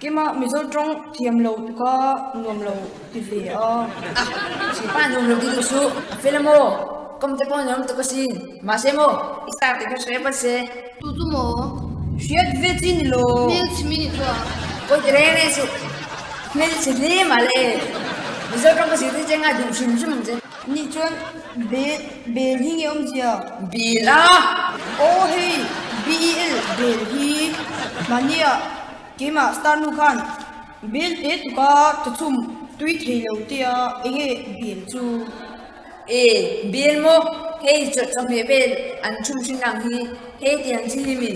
cái mà mình cho trong thiềm lầu có nuông lầu thì về Si pa nung lagi tu su. Film mo. Kom te pon nhóm tu kasin. Masemo. Isa te ka shrepa se. Tu tu mo. chuyện về tin lầu Mil chimini tu. Ko trene su. Mel se le male. Bizo trong kasi te jenga dung shim shim je. ni chuyện bê bê hi nghe ông gì à Bila. ô hey BEL bê hi mà nhỉ cái mà star nu khan bê tết có tự chum tuy thế lâu tia ấy bê chu Bil mo. Hey chot som he bel an chum shin nang hi. Hey tiang chi mi.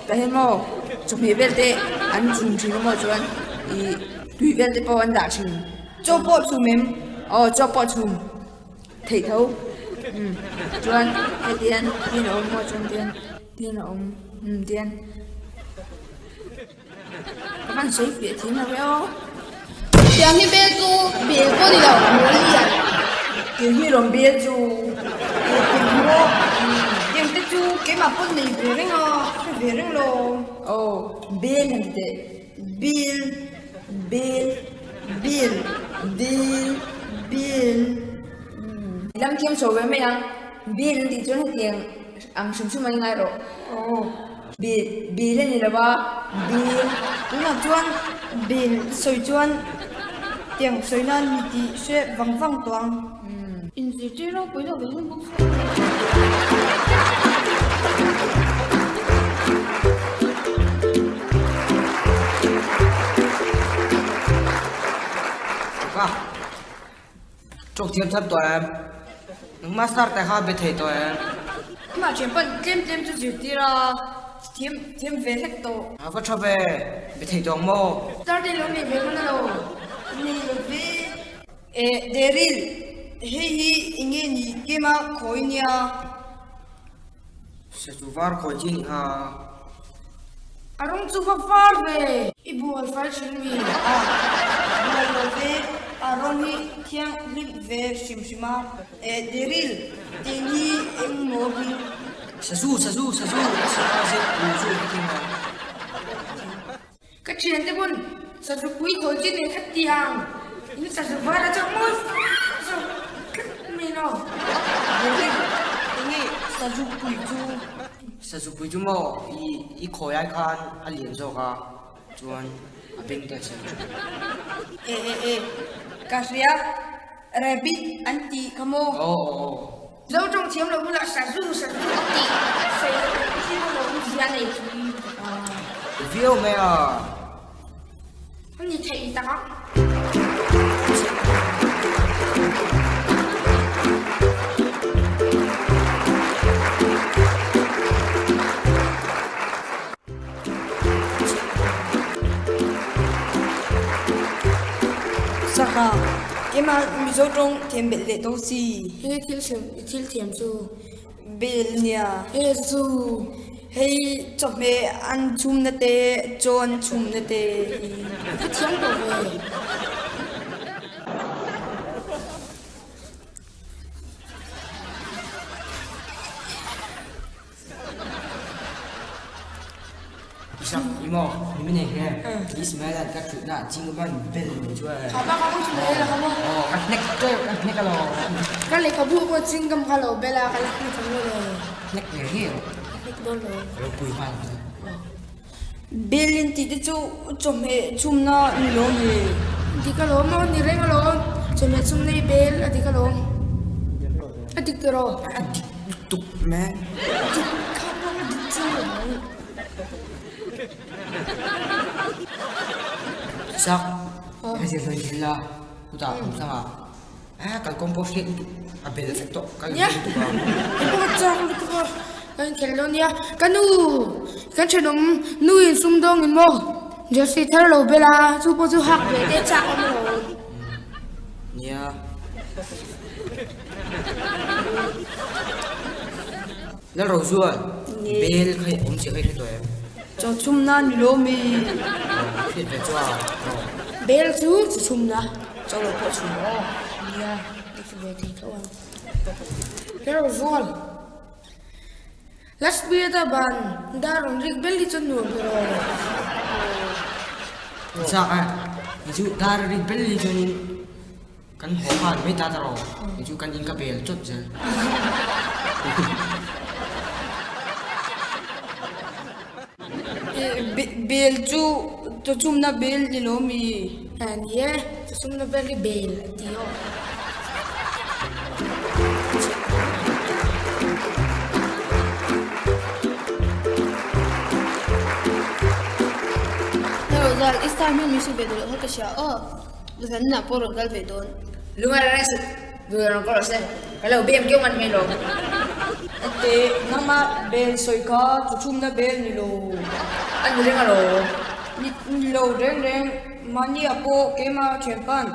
Tahen mo. Chum he bel te an chum shin mo chuan. Tui bel te po an da shin. cho bộ chu mềm Cho po chum. Thầy thấu. Chuan he tian om mo chuan tian om tian. Các bạn thấy phía thế nào vậy ô? Yang ni be tu be ko ni lau mo li ya. Kiểu như lòng bia dù tiếng tết chu cái mà con này về rừng về rừng lô bia làm gì bill bill bill bill bill làm thêm số với mấy anh bia thì cho hết tiền ăn sum sum anh ngay rồi bia này là ba bia cũng là chuan bill soi chuan tiếng soi nan thì sẽ văng văng toang In si ti ro ko lo be mo. Ka chok thiam thap to em nang master ta ha be thei to em mà chuyện bận thêm thêm cho chịu tí ra thêm thêm về hết tổ a fa chobe be thei dong mo tao đi lo mình về con nào ni về deril hey inge ni cái mà khối nha se chu var ko chi ni ha arong chu far về ibu al fal shilmi lo về arong ni thiang lip về sim sima deril teni em mo bi sa su sa se u su ki ma cái chuyện thế bun sao chú quý khối chi này khách tiền nhưng sao chú vợ đã cho mua sao mày nó deril inge sao chú quý chú sa su pui chu mo i khoi ai khan a lien zo ka chuan a bing ta se Kasia rabbit anti kamo lâu trong chiếm là là sản xuất ti xây chi nó cũng gì này view me a anh nhìn thấy ta Saka cái mà mình cho trong thêm bể lệ đâu gì He til thiam su. bể nha He su. hay chọc mẹ ăn chum nè tê cho ăn chum nè tê Ka thiam ko ve. isa imo ni ne he ismail an ka chu na ching ban bel ni chua Ba ka mo su le la ka mo. ka nek ka lo Ka le ka bu ko chingam ka lo bela ka la ni ka mo le. nek ne he Nek do lo. ro pui han bể lên thì cái chỗ chọc mẹ chum na lo mẹ Di ka lo mo ni re ka lo. So me sum nei bel adi ka lo. Adi ka lo. tuk man sak cái gì rồi thì là chúng ta không sao à cái compost hiện à bel effecto cái Ya. gì tụ vào Ibu ka chang di ka. Kan kelon ya. Kanu. Kan chenom nu in sum dong in mo. Je si thar lo bela chu po chu hak ve te cha om lo. nha nó rồi rồi bel khai ông chỉ khai thôi em cho chum na lo mẹ hiện về cho Bel chu chum na. cho lo po chum Ya. Di ka ve te ka wan. Pero vol. Lesbian ta ban darong rig belli chon nu pero sa ka ju dar ri belli jonin kan ho kan me ta taro ju kan in ka bel chot je bel chu to chumna bel ni lo mi and ye sum na belli bel tio Hello, Zal. Istar mo misi bedo lo ka siya. Oh, bukan na poro gal bedon. Lunga na rin duran ko se kalau bem kyo man melo ate nama bel soi ka to chumna bel ni lo an ring alo ni lo reng reng mani apo kema champan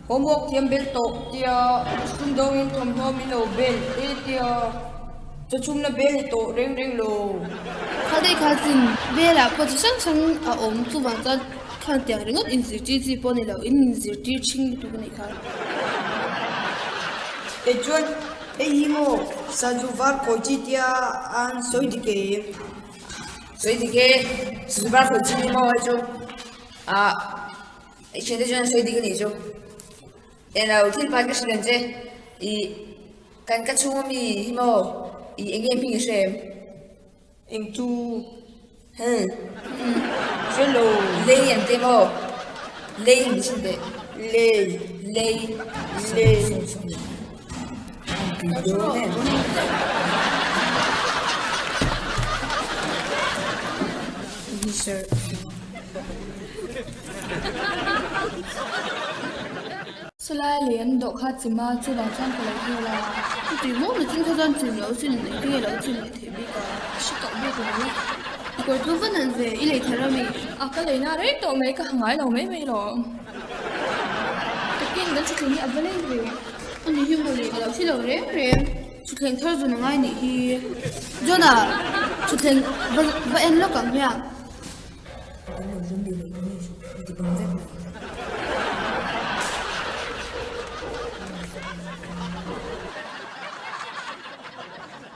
homework thiam bel to tia sum dong in thom thom in lo bel e tia to chumna bel ni to reng reng lo Kade kazin bela po ji sang sang a om tu bang zan kan tiang ringot in zir ji po ni lo in zir tir ching tu ni ka. e chuan e himo saju var ko chi tia an soi dike so dike super ko chi mo jo a e chen de jon so dike ni jo era util pa ka shilen je I kan ka chu mi himo I engem ping shem eng tu hm hello lei em te mo lei em sin de le lei le Salai lian do kha chima chu bang chang ko lo la. Tu mo na tin kha zan chin lo chin ni ke lo chin ni the bi ka. Shi ka bu ko ni. Ko tu van nan ve I le thara mi. A ka le na re to me ka hangai lo me me lo. Ta kin dan chu ni abale ve. Ani hi mo le ka lo shi lo re re. Chu khen thar zu na ngai ni hi. Jona chu khen ba en lo kam ya.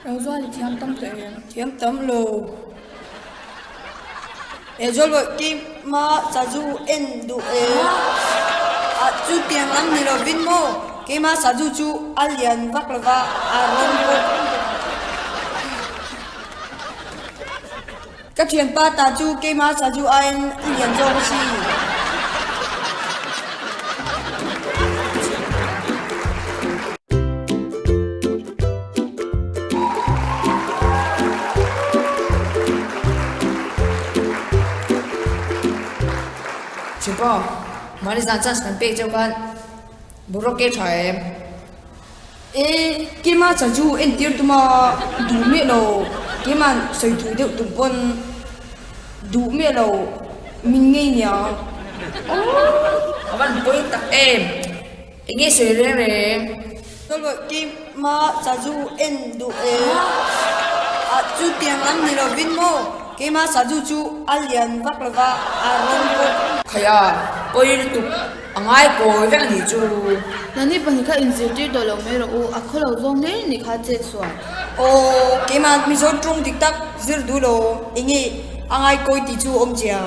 Rau zo li thiam tam te thiam tam lo e zol bo kim ma saju en du e a chu tiang lam ni lo vin mo ke ma saju chu alian vaklava a ron ko ka thiam pa ta chu ke ma saju a en alian zo si Chipo, mari zan chance kan pe jo kan burok ke thaem e ke ma saju en tir tu ma du me lo ke man soi thu de tu pon du me lo min ngei nya aban point tak em inge soi re re Tolwa kim ma saju en du e a chu tiang lam ni lo vin mo ke ma saju chu alian vaklava a ron ko khaya poi tu angai ko ve ni chu Nani pani ka in zir tir do lo me ro o a kho lo zong ne ni kha che swa. o ke ma mi zo trung dik tak zir du lo ingi angai koi ti chu om chia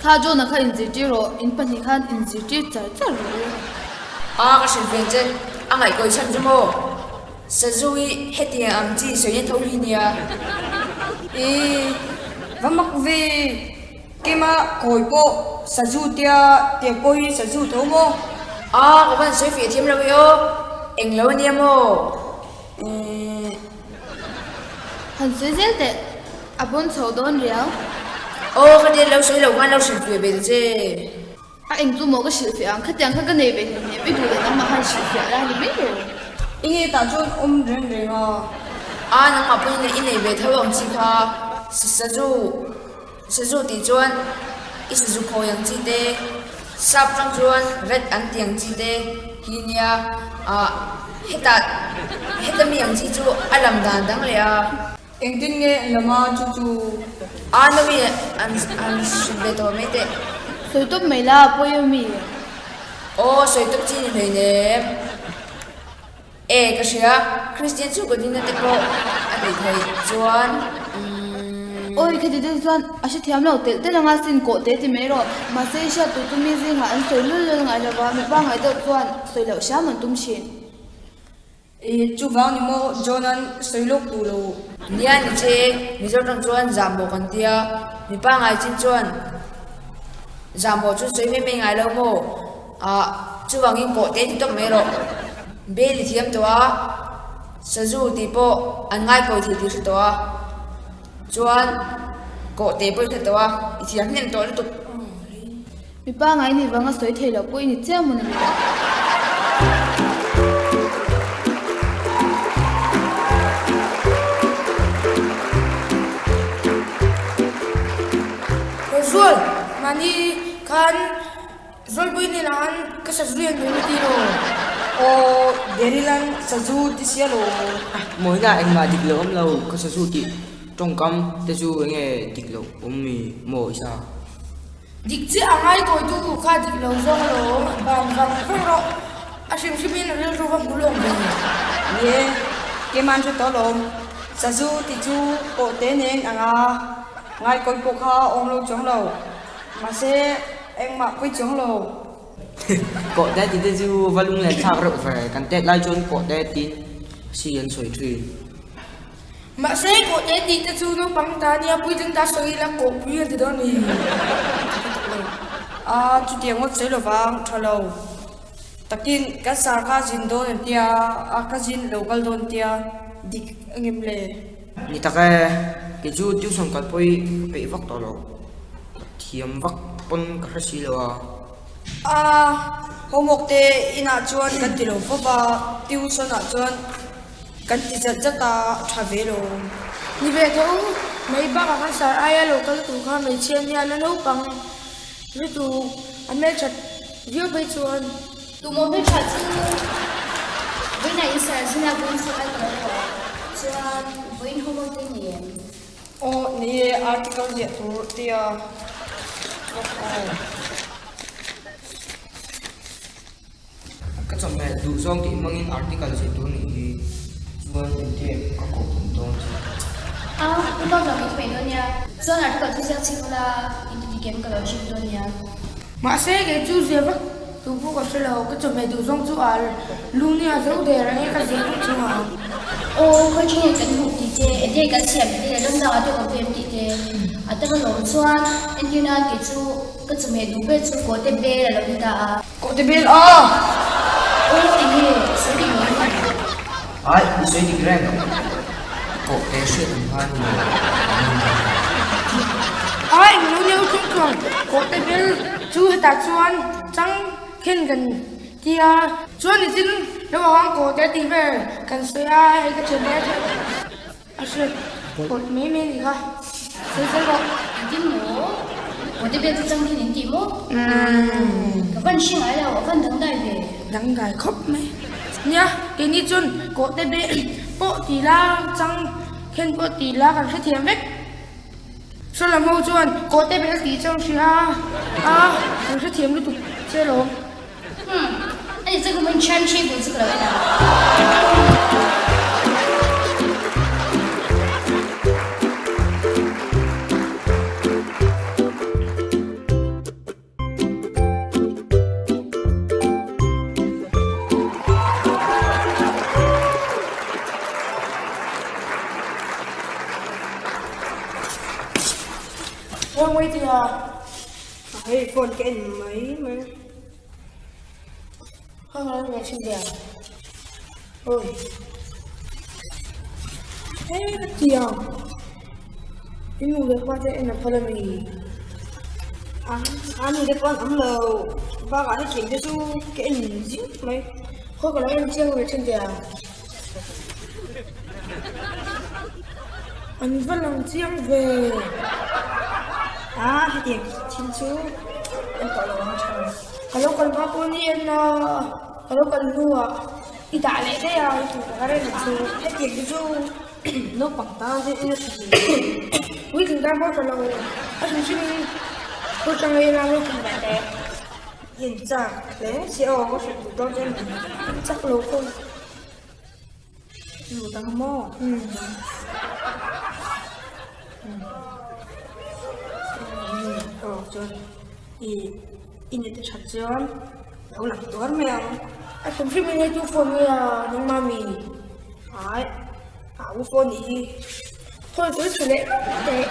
Kha jo na kha in zir tir ro in pani khan in zir tir char char ro. a ka shin fen che angai ko chan ju mo sajui heti am chi so yen tholi nia e vamak ve ke ma koi po saju tia te koi saju tho mo a ko ban soi fi thiam lo yo eng lo nia mo Han se zel te abon chho don riao. o ka de lo soi lo kan lo shin fi be che A eng tu mo ka shil fi ang khatyang kha ka ne be ne bi du le nang ma han shil fi la ni me ro. ingi ta chon reng reng a a nang ma pun ne inei be thawang chi kha saju ti chuan isaju kho yang chi te sap chang chuan red an tiang chi te hinia a heta mi yang chi chu alam dan dang le a eng tin nge lama chu chu a no mi an shin be to me te Soi top mai la po yo mi. o soi tok chi ni nei ne e ka sia Christian chu ko din na te ko a ti thai chuan ôi cái gì đấy doan à sẽ thiam lâu tết tết là ngã xin cổ tết thì mấy rồi mà sẽ sẽ tụi tụi mình riêng anh soi luôn luôn ngài là vào mình ba ngày đâu doan soi lâu sáng mình tung xin chú vang ni mo Jonan soi lok tu lo nia ni che mi zo tang chuan zam bo kan tia mi pa ngai chin chuan zam bo chu soi me ngai lo mo a chu wangin ko te ti tok me ro be li thiam to a saju ti po an ngai ko thi ti to a chuan ko te po thi to a i thiam nem to tu mình ba ngày này vắng soi thề là quên nhỉ chết mình Zul, mani kan Zul boy ni lan ka sa Zul yang ni tiro. o derilan saju ti sia lo mỗi ngày anh mà địch lâu lắm lâu có sự ti trong cam te chu anh nghe địch lâu mi mỗi sao Dik chi angai ko tu kha dik lo zong lo bam bam khong ro. Asim simin rel ro bam bulong ni. ye ke man chu to lo saju ti chu ko te nen anga ngai koi po kha ong lo chong lo ma se em ma koi chong lo cọ té thì te chu valung lên sao rồi phải căn té lai chôn cọ té tin si anh soi thủy Ma se ko te ti te chu no pang ta nia pui jeng ta soi la ko pui ti don ni. a chu tiang ngot sei lo wang thalo takin ka sar kha jin don tia a ka jin local don tia dik angem le ni ta cái chu tiêu son cái poi pe vak to lo thiam vak pon ka si lo a homework te ina chuan kan ti lo fo ba tuition a chuan kan ti chat chata thavelo Ni ve tho mai ba ka kan sar aya local tu kha mai chen ya la no pang. Ri tu an me chat view bai chuan tụi mình biết thật chứ với này sẽ xin là cũng sẽ ăn được cho với không có kinh nghiệm o ni article je tu tia cái trong này đủ xong thì mang in article sẽ tu ni chuan in te ka ko ton à cũng bao giờ mình phải đâu nha cho là cái thứ sẽ xin là đi kiếm cái đó xin đâu nha ma se ke chu je va tu pu ko se lo ka chu me du zong chu al lu ni a zo de ra ni ka je chu ma. ô coi chuyện này cần thuộc thì chế để cái xem để lâm đạo cho có tiền thì chế à tất cả lồng xoan anh như nào cái chú cái chú mẹ đủ biết chú có tiền bê là lâm đạo ko te bil a ô thì nghe sẽ đi nói mà ai ni soi di grand ko te se han Ai lu ni u chung chuan ko te bil chu ta chuan chang khen kan tia chuan ni tin lo hang ko te ti ve kan se ai ka chen ne a se ko me me ni ka se lo đi mổ我这边是正天年底么？可问新来了，我问等待呗。 dang gai khop me nya ke ni chun ko te be po ti la chang khen po ti la kan se thiam vek so la mo chuan ko te be ti chang sia a kan se thiam lu tu che lo 那你这个问圈欺负这个人啊？ Ôi mấy thì hey phone ke en mai ma hơi nghe xin đẹp ôi thế cái gì à cái mù được qua thế em là phải làm gì anh đi con ấm lầu ba bạn ấy chỉnh cho chú ke en gì mai thôi còn em chưa về trên đẹp anh vẫn làm chiang về à hay tiền xin chú em gọi là hàng kalau kan papu ni en kalau kan lua ita le ke ya itu kare na su hay tiền cho chú nó bằng ta chứ nó chỉ wi kan ta ba kalau asu sin ko tang ai na lo kan ba te hiện trạng lấy xe ô có sự tụt đau chân chắc lo ko dù tăng mò John. Ini tu chat John. Ulang tu kan memang. Aku mesti minat tu phone ya, nang mami. Ai. Aku phone ni. Thôi tôi xử lệ để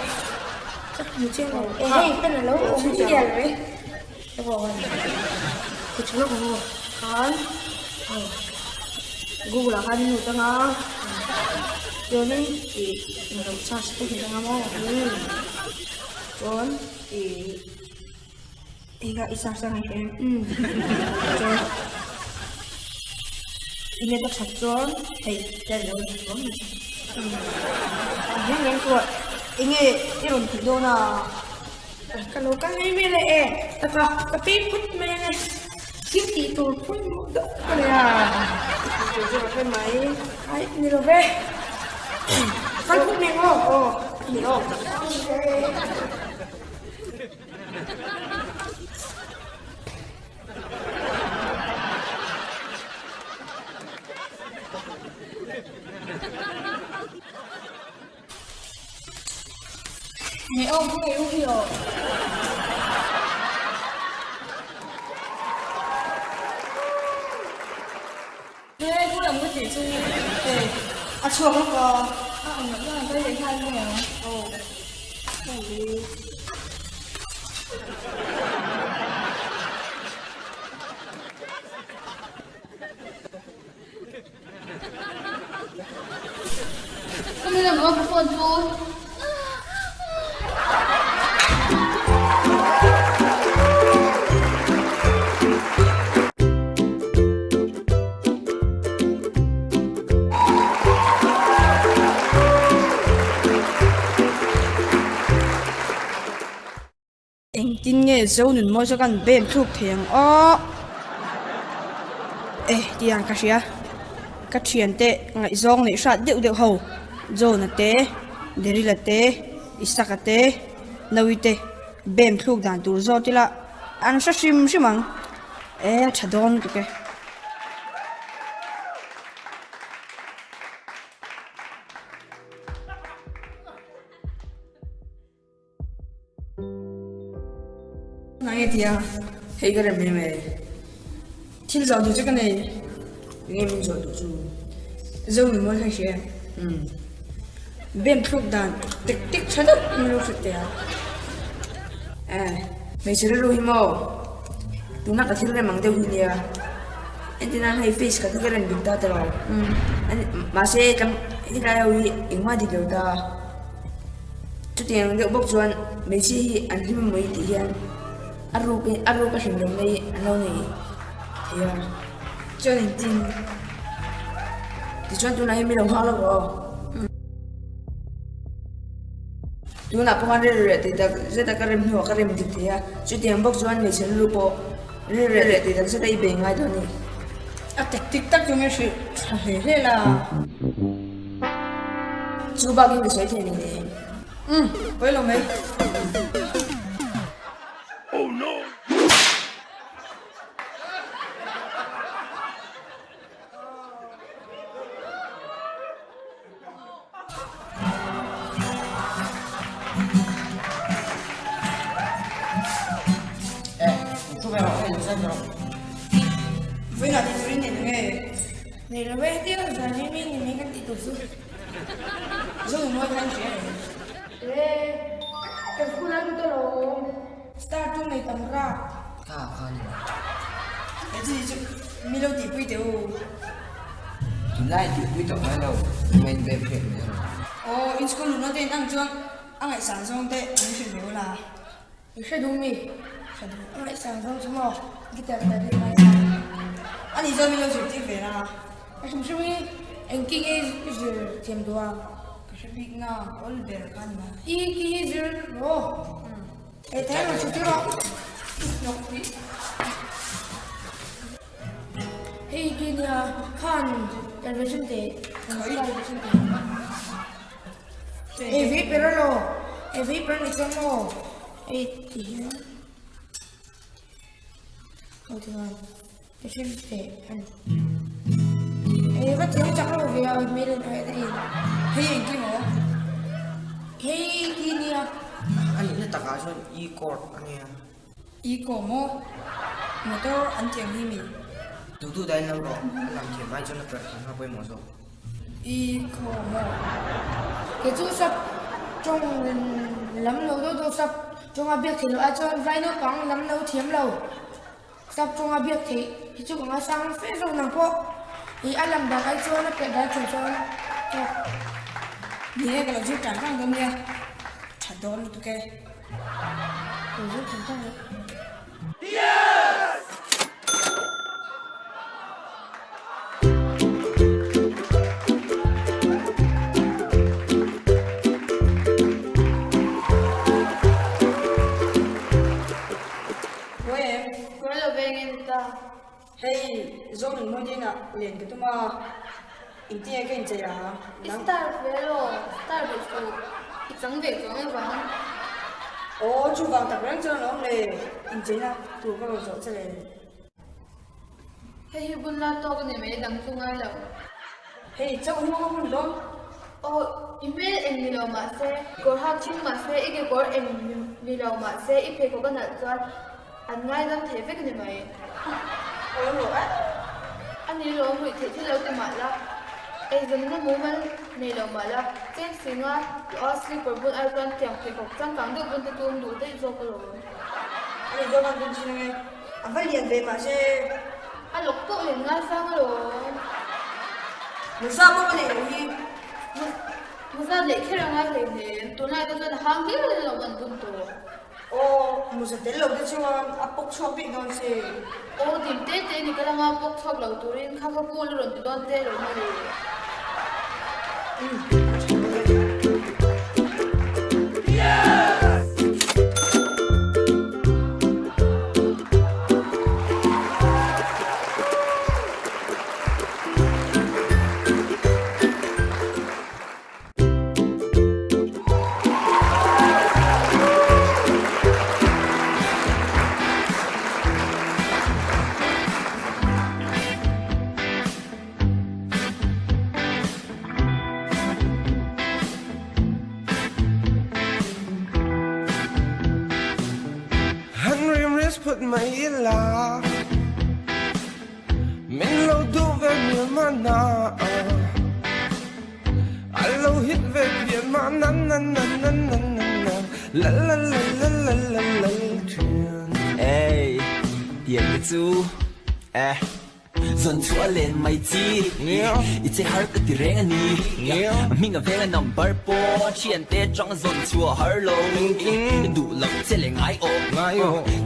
chắc một chiếc này hey tên là lâu không biết gì đấy cái bộ này cái chú nó cũng khán Google là khán nhiều tăng á cho nên thì mình đầu xa sẽ tìm tăng á John thì gak isa sang em John ini tak satu John hey dan John yang kuat ini iron tido na kalau kan ini le tapi put mana kita tu pun ya tido apa mai ai ni lo be kan put ni ni oh Mẹ ông không yêu hiểu. Thế cũng là một tỷ xu. à chuột nó có Nó là cái gì hay nhỉ? Không biết là nó có phần chú. anh tin nghe dấu nên mua cho con bém thuốc thieng ó đi ăn cái chuyện tệ ngại zong này sát điệu hầu dấu là tệ để đi là tệ isaka tệ nawi tệ bém thuốc đàn tu zo tila ăn sa sim mang chadon cái nãy thì Hey cái này mày thiên giáo tổ chức cái này nghe mình rồi tụi chú. dấu mình mua hay chuyện bém thuốc đàn tích tích chadon mình lúc tệ Mày chơi rồi himo. Tụi nó có thứ này mang theo hình nha. Anh tin hay face cái thứ cái này bị ta rồi. Anh mà sẽ cầm cái này uy in hoa đi đâu ta. Chút tiền được bốc chuan mấy chi anh him mấy tỷ tiền. Aru cái hình đồng này anh đâu này. Thì cho nên tin thì chuan tụi này mới đồng hoa rồi. Tụi nó không ăn rồi thì ta sẽ ta cái rem cái rem thì à. Chút tiền bốc chuan mấy chân lupo. Rồi thì ta sẽ tay bền ngay đó này. tích tích tắc cho mình sự thế là Chú ba cái sợi thế này. với lòng mấy Chú bé bảo hay là sao với là thì này nghe này là bé tiêu rồi nên mình kan tidur su dấu mình mua hay chuyện cái sekolah itu loh start tu này tầm ra cái gì chứ mi lâu thì quy tiêu Tụi lại thì quý tộc hay đâu mình về phim nữa in school nó tên ăn chuông ăn hải sản xong tệ anh chuyển biểu là sẽ đúng mi lại sáng xong chứ mà kita tadi mai anh đi cho mi lâu chuyển tiếp về là Macam sini, engking is jam 2. cái sự việc nào ở bên kan mà Iki is oh. thế là chút đó Hey gini kan television te. Television te. Vi pero lo. Vi pero ni como. Ti. Oh tuan. Television te. Bắt tiếng chắc là vì mình lên đây đây. hay anh kia mà Hey gini Anh ตากาชนอีกอดอันเนี้ย อีโกโมมอเตอร์อันเทียงฮิมี ดูได้แล้วก็ลำเทียมไม่จนเปิดทางเข้าไปหมดโซ่ อีโกโม cái chú sắp trong lắm lâu đâu đâu sắp trong biết thì lo cho vay nó bằng lắm lâu thiếm lâu sắp trong biết thì chú cũng sang phép rồi nằm po thì anh làm đặc ai cho nó phải đại chủ cho นี่ก็เราชื่อการฟังกันเนี่ยฉันโดนตุ๊กแก rồi giúp chúng ta เว้ย Kau dah pengen tak? เฮ้ยโจนโมดีน่ะเรียนกันตัวมาอินเดียกันเจียฮะนัง Star velo, star besu. Isang besu ang bang. โอ้จูบังตักเรื่องเจอน้องเลยอินเจียนะตัวก็เราโจจะเลย Hey, bunla to ko ni may dang sungai law. เฮ้ยเจ้าหัวมันร้อน Oh, email en milo ma se. Kor ha chim ma se ige kor en milo ma se ipe ko kana chuan. An ngai dam the ve ni mai. โอ้โหอ่ะ An ni lo hui the thi lo ti ma la. Ei zam na mu man nei lo ma la. Chen singa asli kor bun ai kan tiang pe ko chang kang du bun tu tum du te zo ko lo. อันนี้โดนมันเป็นจริงไงอันเรียนเวมาเช่ A lok to len ngai sang lo. มันทราบว่ามันเองที่ Musa le khere ngai le ne. Tu nai ko san hang ge le lo man bun to. โอ้มุสเตลเราจะช่วยอัปปกชอบปีนอนเช่ Oh, din te te ni kala nga pok thok lo turin kha kha pul ron ti don te lo ma le. Henry Riz put my ila Min lo du ve mi ma na I lo hit ve pian ma na na na na na na na La la la la la la la tune Ey, tiền cái chú Dọn chúa lên mày chi Ít chế hở cái tiền anh đi Mình ở về number 4 Chiên tế trong dọn chúa hở lâu Đủ lòng chế lên ngái ô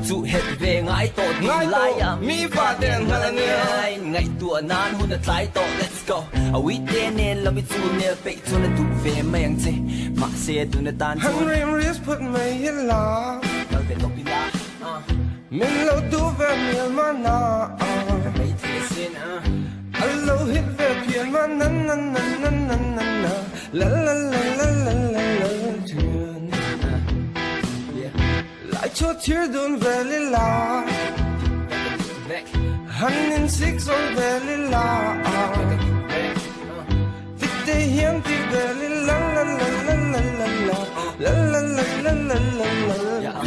Chú hết về ngái tổ đi lại Mi fa den hala ne Ngày tua nan hôn trái tổ let's go Quý tế nên là bị chú nè Bệ chú nè đủ về mày ăn chế Mà xe đủ nè tan chú Henry Riz put my ila Tao về lọc đi la Min lo du ve mi ma na Mày thế xin I lo hit ve pian ma na na na na na na na La la la la la la la tune Lại cho thier đun về lì la Back Hắn in six on về lì la Tích tê hiếm thì về lì la la la la la la la La la la la la la la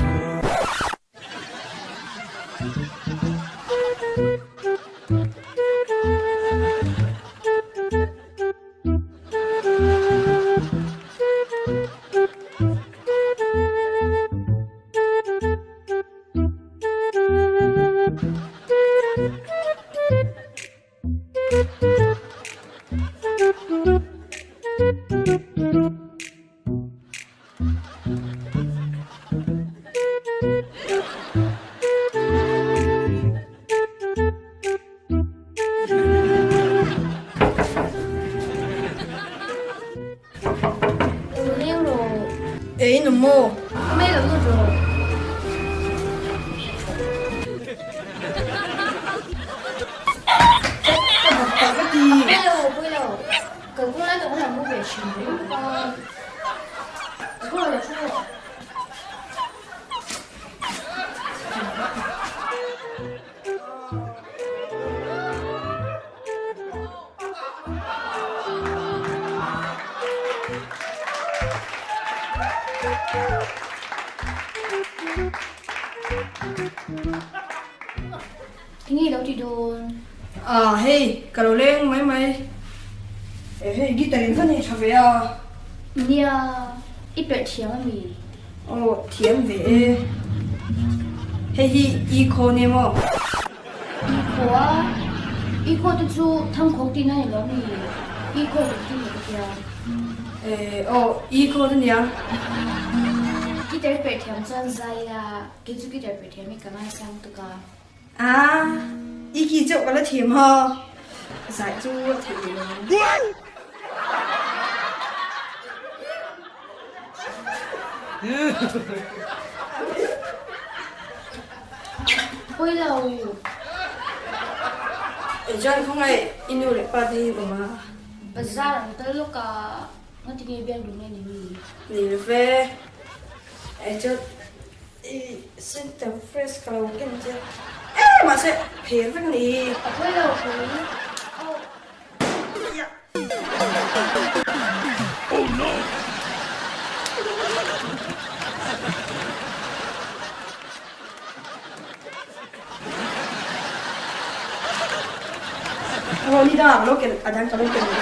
Leo lo. เอ้ยหนุ่มโม Mai lo no ro. Mai lo. Cần có lẽ cũng là mua về chuyện đấy. Thôi là thôi. thì đồn À hey, cả đồ lên mấy mấy. Hey, đi tới cái này sao vậy à? nia ít bẹt thiếm mà mì Ồ, thiếm về. Hey, hi, cô nè mà. ý cô tự chú thăm khóc tin này đó mì ý cô tự tin được kìa Ồ, cô thế nhỉ? cái đấy bẹt thiếm chân dài à cái chú cái đấy bẹt thiếm mình cả ngày sang tự cả À, kỳ chỗ cái là thiếm hả? Giải chú thiếm. ôi lâu Cho anh không ngày inu lại party mà. bây giờ là tới lúc cả nó thì nghe biết đúng này mì Đi về. Cho xin tao fresh kalau cái gì. Mà sẽ phê với này. ôi lâu quý Kalau ni dah, kalau ke ada kalau ke ni.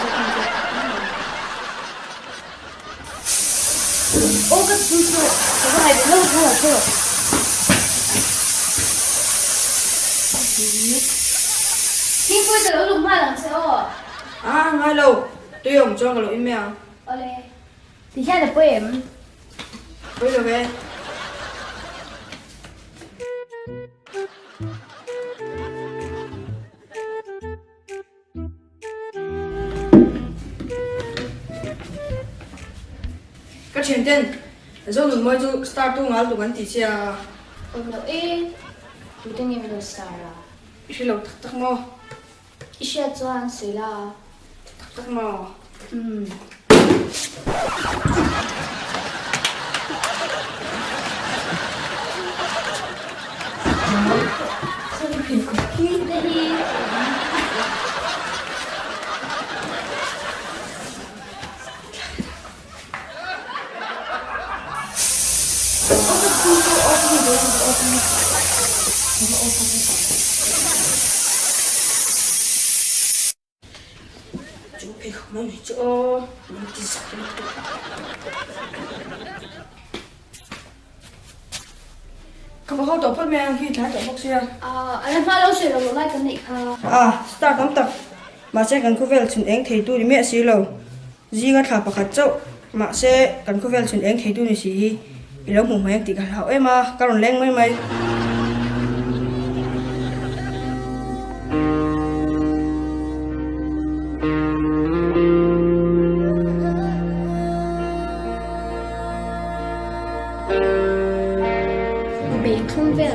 ô cái chú chú cái này lâu lâu là chưa khi vui giờ nó lùng mai làm sao À, ngay lâu. Tôi không cho kalau email. ole thì hiện là bữa em Bây giờ về. Các chuyện tên, do người mới chú start tu ngal tu gan ti chia, ôi lâu ê tôi đang nghe mình sao à khi lâu thắc thắc mò, ít xe cho anh xí là thắc mò. đây Chú phải không nói chỗ, mình chỉ sợ nó. Các bạn hỗ trợ phát mang khi thái trợ bốc xe. anh pha lâu xí là lại cái này ha À, start tóm tập. Mà sẽ cần khu vel chuyển ánh thầy tu đi mẹ xí lâu. Dì ngắt thả bạc hạt châu. Mà sẽ cần khu vel chuyển ánh thầy tu này xí. Ý lâu mù mấy tí cả hảo em à, các bạn lên mấy mấy. bị không về